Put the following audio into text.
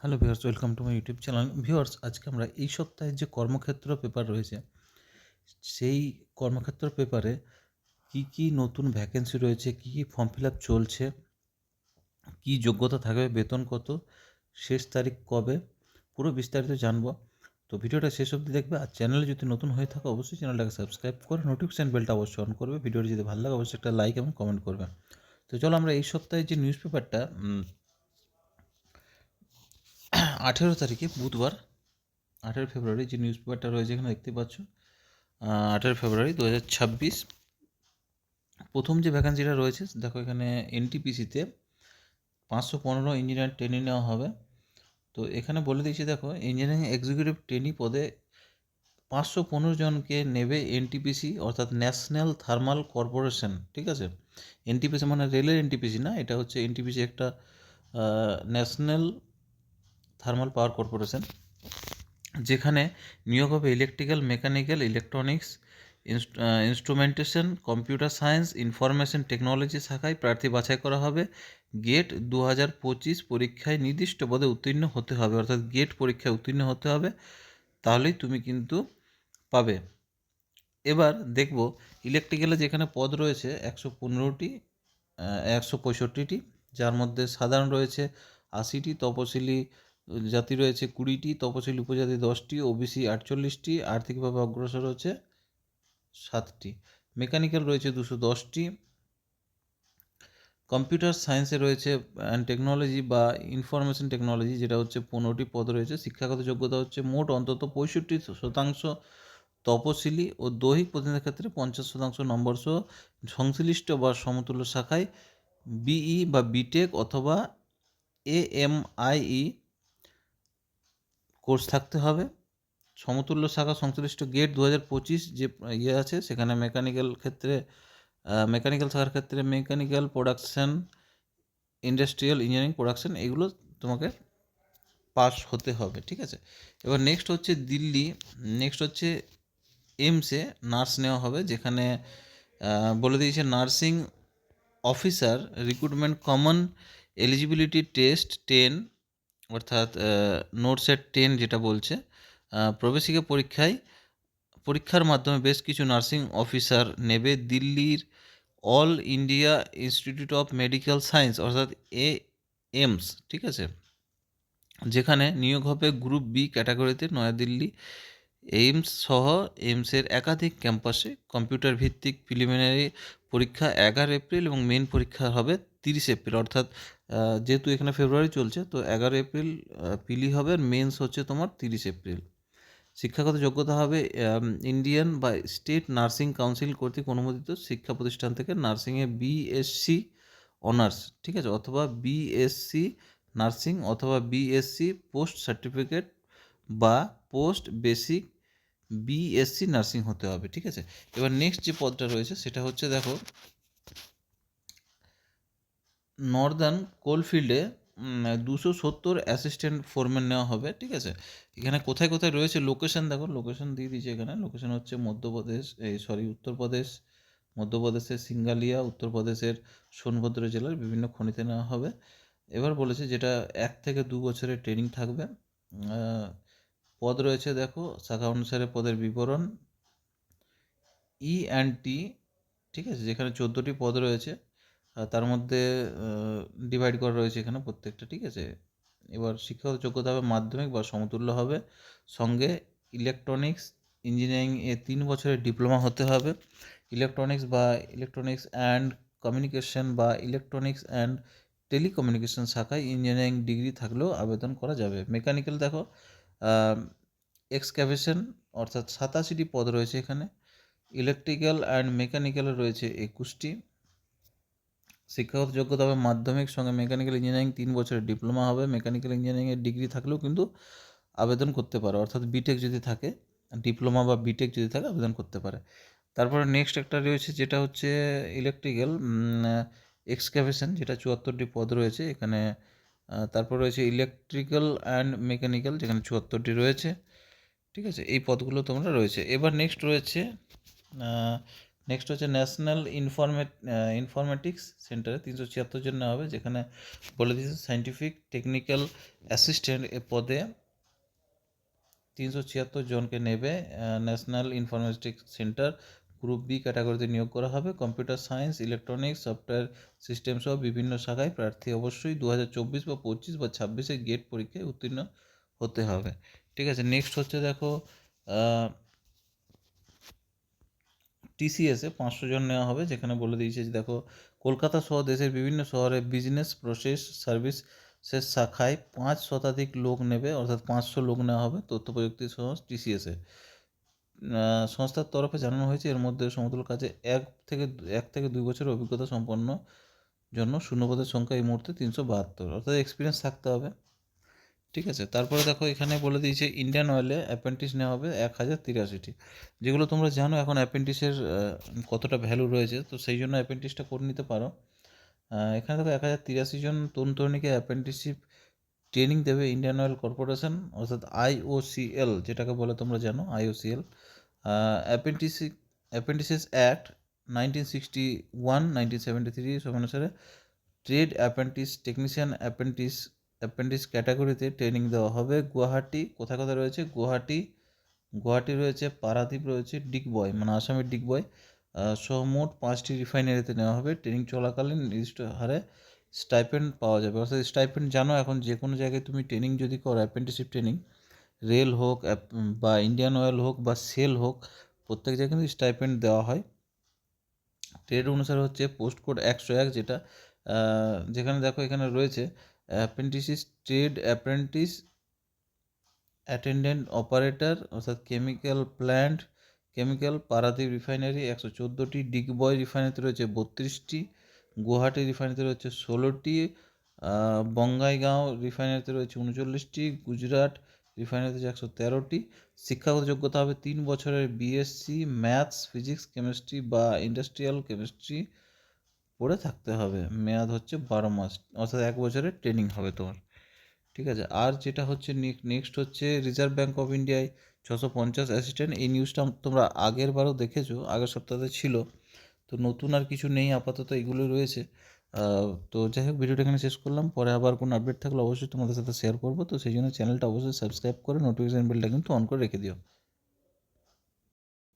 Hello viewers, welcome to my YouTube channel. Viewers, আজকে আমরা এই সপ্তাহে যে কর্মক্ষেত্র পেপার রয়েছে, সেই কর্মক্ষেত্র পেপারে কি কি নতুন ভ্যাকেন্সি রয়েছে, কি কি ফর্ম ফিল আপ চলছে, কী যোগ্যতা থাকবে, বেতন কত, শেষ তারিখ কবে, পুরো বিস্তারিত জানবো। তো ভিডিওটা শেষ অবধি দেখবে। আর চ্যানেলে যদি নতুন হয়ে থাকে অবশ্যই চ্যানেলটাকে সাবস্ক্রাইব করে নোটিফিকেশান বেলটা অবশ্যই অন করবে। ভিডিওটি যদি ভালো লাগে অবশ্যই একটা লাইক এবং কমেন্ট করবে। তো চলো আমরা এই সপ্তাহে যে নিউজ পেপারটা 18 তারিখে বুধবার 18 ফেব্রুয়ারি যে নিউজ পেপারটা রয়েছে এখানে দেখতে পাচ্ছ, 18 ফেব্রুয়ারি 2026 প্রথম যে ভ্যাকান্সিটা রয়েছে দেখো এখানে এনটিপিসিতে 515 ইঞ্জিনিয়ার ট্রেনিং নেওয়া হবে। তো এখানে বলে দিয়েছি দেখো, ইঞ্জিনিয়ারিং এক্সিকিউটিভ ট্রেনি পদে 515 জনকে নেবে এনটিপিসি, অর্থাৎ ন্যাশনাল থার্মাল কর্পোরেশন। ঠিক আছে, এনটিপিসি মানে রেলের এনটিপিসি না, এটা হচ্ছে এনটিপিসি একটা ন্যাশনাল থার্মাল পাওয়ার কর্পোরেশন, যেখানে নিয়োগ হবে electrical, mechanical, electronics, instrumentation, computer science, information technology শাখায় প্রার্থী বাছাই করা হবে। গেট 2025 পরীক্ষায় নির্দিষ্ট পদে উত্তীর্ণ হতে হবে, অর্থাৎ গেট পরীক্ষায় উত্তীর্ণ হতে হবে, তাহলেই তুমি কিন্তু পাবে। এবার দেখব ইলেকট্রিক্যালে যেখানে পদ রয়েছে 115টি, 165টি, যার মধ্যে সাধারণ রয়েছে 80টি, তপশিলি জাতি রয়েছে 20টি, তপশিলি উপজাতি 10টি, ওবিসি 48টি, আর্থিকভাবে অগ্রসর হচ্ছে 7টি, মেকানিক্যাল রয়েছে 210টি, কম্পিউটার সায়েন্সে রয়েছে অ্যান্ড টেকনোলজি বা ইনফরমেশন টেকনোলজি যেটা হচ্ছে 15টি পদ রয়েছে। শিক্ষাগত যোগ্যতা হচ্ছে মোট অন্তত 65% তপশিলি ও দৈহিক প্রতিনিধির ক্ষেত্রে 50% নম্বর সহ সংশ্লিষ্ট বা সমতুল্য শাখায় বিই বা বিটেক অথবা এএমআইই কোর্স থাকতে হবে। সমতুল্য শাখা সংশ্লিষ্ট গেট 2025 যে আছে সেখানে মেকানিক্যাল শাখার ক্ষেত্রে mechanical production, industrial engineering production, এগুলো তোমাকে পাস হতে হবে। ঠিক আছে, এবার নেক্সট হচ্ছে দিল্লি, নেক্সট হচ্ছে এইমসে নার্স নেওয়া হবে, যেখানে বলে দিয়েছে nursing officer recruitment common eligibility test 10, অর্থাৎ নোটসেট 10 যেটা বলছে, প্রবেশিকা পরীক্ষার মাধ্যমে বেশ কিছু নার্সিং অফিসার নেবে দিল্লির all India institute of medical science, অর্থাৎ এইমস। ঠিক আছে, যেখানে নিয়োগ হবে গ্রুপ বি ক্যাটাগরিতে নয়াদিল্লি। এইমস সহ এইমসের একাধিক ক্যাম্পাসে কম্পিউটার ভিত্তিক প্রিলিমিনারি পরীক্ষা 11 এপ্রিল এবং মেন পরীক্ষা হবে 30 এপ্রিল, অর্থাৎ যেহেতু এখানে ফেব্রুয়ারি চলছে তো 11 এপ্রিল পিলি হবে, আর মেন্স হচ্ছে তোমার 30 এপ্রিল। শিক্ষাগত যোগ্যতা হবে ইন্ডিয়ান বা স্টেট নার্সিং কাউন্সিল কর্তৃক অনুমোদিত শিক্ষা প্রতিষ্ঠান থেকে নার্সিংয়ে বিএসসি অনার্স, ঠিক আছে, অথবা বিএসসি নার্সিং অথবা বিএসসি পোস্ট সার্টিফিকেট বা পোস্ট বেসিক বিএসসি নার্সিং হতে হবে। ঠিক আছে, এবার নেক্সট যে পদটা রয়েছে সেটা হচ্ছে দেখো, নর্দার্ন কোলফিল্ডে 270 অ্যাসিস্ট্যান্ট ফোরম্যান নেওয়া হবে। ঠিক আছে, এখানে কোথায় কোথায় রয়েছে লোকেশন দেখো, লোকেশন দিয়ে দিয়েছে এখানে। লোকেশন হচ্ছে উত্তরপ্রদেশ, মধ্যপ্রদেশের সিঙ্গালিয়া, উত্তরপ্রদেশের সোনভদ্র জেলার বিভিন্ন খনিতে নেওয়া হবে। এবার বলেছে যেটা 1 থেকে 2 বছরের ট্রেনিং থাকবে। পদ রয়েছে দেখো শাখা অনুসারে পদের বিবরণ। ই&টি, ঠিক আছে, যেখানে 14টি পদ রয়েছে, তার মধ্যে ডিভাইড করা রয়েছে এখানে প্রত্যেকটা। ঠিক আছে, এবার শিক্ষাগত যোগ্যতা হবে মাধ্যমিক বা সমতুল্য হবে, সঙ্গে ইলেকট্রনিক্স ইঞ্জিনিয়ারিং 3 বছরের ডিপ্লোমা হতে হবে। ইলেকট্রনিক্স অ্যান্ড কমিউনিকেশন বা ইলেকট্রনিক্স অ্যান্ড টেলিকমিউনিকেশন শাখায় ইঞ্জিনিয়ারিং ডিগ্রি থাকলেও আবেদন করা যাবে। মেকানিক্যাল দেখো এক্সক্যাভেশন, অর্থাৎ 87টি পদ রয়েছে এখানে। ইলেকট্রিক্যাল অ্যান্ড মেকানিক্যালে রয়েছে 21টি। শিক্ষাগত যোগ্যতা হবে মাধ্যমিক, সঙ্গে মেকানিক্যাল ইঞ্জিনিয়ারিং 3 বছরের ডিপ্লোমা হবে। মেকানিক্যাল ইঞ্জিনিয়ারিংয়ের ডিগ্রি থাকলেও কিন্তু আবেদন করতে পারে, অর্থাৎ বিটেক যদি থাকে, ডিপ্লোমা বা বিটেক যদি থাকে আবেদন করতে পারে। তারপরে নেক্সট একটা রয়েছে যেটা হচ্ছে ইলেকট্রিক্যাল এক্সক্যাভেশন, যেটা 74টি পদ রয়েছে এখানে। তারপর রয়েছে ইলেকট্রিক্যাল অ্যান্ড মেকানিক্যাল, যেখানে 74টি রয়েছে। ঠিক আছে, এই পদগুলো তোমরা রয়েছে। এবার নেক্সট রয়েছে নেক্সট হচ্ছে ন্যাশনাল ইনফরমেটিক্স সেন্টারে 376 জন নেওয়া হবে, যেখানে বলে দিয়েছে সায়েন্টিফিক টেকনিক্যাল অ্যাসিস্ট্যান্ট এ পদে 376 জনকে নেবে। National informatics centre group B ক্যাটাগরিতে নিয়োগ করা হবে। Computer science, electronics, software system সহ বিভিন্ন শাখায় প্রার্থী অবশ্যই 2024 বা 25 বা 26 গেট পরীক্ষায় উত্তীর্ণ হতে হবে। ঠিক আছে, নেক্সট হচ্ছে দেখো টিসিএসে 500 জন নেওয়া হবে, যেখানে বলে দিয়েছে যে দেখো কলকাতা সহ দেশের বিভিন্ন শহরে বিজনেস প্রসেস সার্ভিসের শাখায় 5 শতাধিক লোক নেবে, অর্থাৎ 500 লোক নেওয়া হবে তথ্য প্রযুক্তি সহ টিসিএসে। সংস্থার তরফে জানানো হয়েছে এর মধ্যে সমতুল্য কাজে 1 থেকে 2 বছরের অভিজ্ঞতা সম্পন্ন জন্য শূন্যপদের সংখ্যা এই মুহূর্তে 372, অর্থাৎ এক্সপিরিয়েন্স থাকতে হবে। ঠিক আছে, তারপরে দেখো এখানে বলে দিয়েছে ইন্ডিয়ান অয়েলে অ্যাপ্রেন্টিস নেওয়া হবে 1083টি, যেগুলো তোমরা জানো এখন অ্যাপ্রেন্টিসের কতটা ভ্যালু রয়েছে, তো সেই জন্য অ্যাপ্রেন্টিসটা করে নিতে পারো। এখানে দেখো 1083 জন তরুণ তরুণীকে অ্যাপ্রেন্টিসশিপ ট্রেনিং দেবে ইন্ডিয়ান অয়েল কর্পোরেশন, অর্থাৎ IOCL যেটাকে বলে তোমরা জানো IOCL। অ্যাপ্রেন্টিসেস অ্যাক্ট 1973 অনুসারে ট্রেড অ্যাপ্রেন্টিস, টেকনিশিয়ান অ্যাপ্রেন্টিস ক্যাটাগরিতে ট্রেনিং দেওয়া হবে। গুয়াহাটি কোথায় কোথায় রয়েছে? গুয়াহাটি রয়েছে, পারাদ্বীপ রয়েছে, ডিগবয় মানে আসামের ডিগবয় সহ মোট 5টি রিফাইনারিতে নেওয়া হবে। ট্রেনিং চলাকালীন নির্দিষ্ট হারে স্টাইপেন্ড পাওয়া যাবে, অর্থাৎ স্টাইপেন্ড জানো এখন যে কোনো জায়গায় তুমি ট্রেনিং যদি করো অ্যাপ্রেন্টিসশিপ ট্রেনিং, রেল হোক বা ইন্ডিয়ান অয়েল হোক বা সেল হোক, প্রত্যেক জায়গায় কিন্তু স্টাইপেন্ড দেওয়া হয়। ট্রেড অনুসারে হচ্ছে পোস্ট কোড 101, যেটা যেখানে দেখো এখানে রয়েছে অ্যাপ্রেন্টিসিস ট্রেড অ্যাপ্রেন্টিস অ্যাটেন্ডেন্ট অপারেটর, অর্থাৎ কেমিক্যাল পারাদ্বীপ রিফাইনারি 114টি, ডিগবয় রিফাইনারিতে রয়েছে 32টি, গুয়াহাটি রিফাইনারিতে রয়েছে 16টি, বঙ্গাইগাঁও রিফাইনারিতে রয়েছে 39টি, গুজরাট রিফাইনারিতে 113টি। শিক্ষাগত যোগ্যতা হবে 3 বছরের বিএসসি ম্যাথস, ফিজিক্স, কেমিস্ট্রি বা ইন্ডাস্ট্রিয়াল কেমিস্ট্রি পড়ে থাকতে হবে। মেয়াদ হচ্ছে 12 মাস, অর্থাৎ 1 বছরের ট্রেনিং হবে তোমার। ঠিক আছে, আর যেটা হচ্ছে নেক্সট হচ্ছে রিজার্ভ ব্যাঙ্ক অফ ইন্ডিয়ায় 650 অ্যাসিস্ট্যান্ট। এই নিউজটা তোমরা আগের বারও দেখেছো, আগের সপ্তাহে ছিল, তো নতুন আর কিছু নেই, আপাতত এগুলোই রয়েছে। তো যাই হোক, ভিডিওটা এখানে শেষ করলাম, পরে আবার কোনো আপডেট থাকলে অবশ্যই তোমাদের সাথে শেয়ার করবো, তো সেই জন্য চ্যানেলটা অবশ্যই সাবস্ক্রাইব করে নোটিফিকেশান বেলটা কিন্তু অন করে রেখে দিও।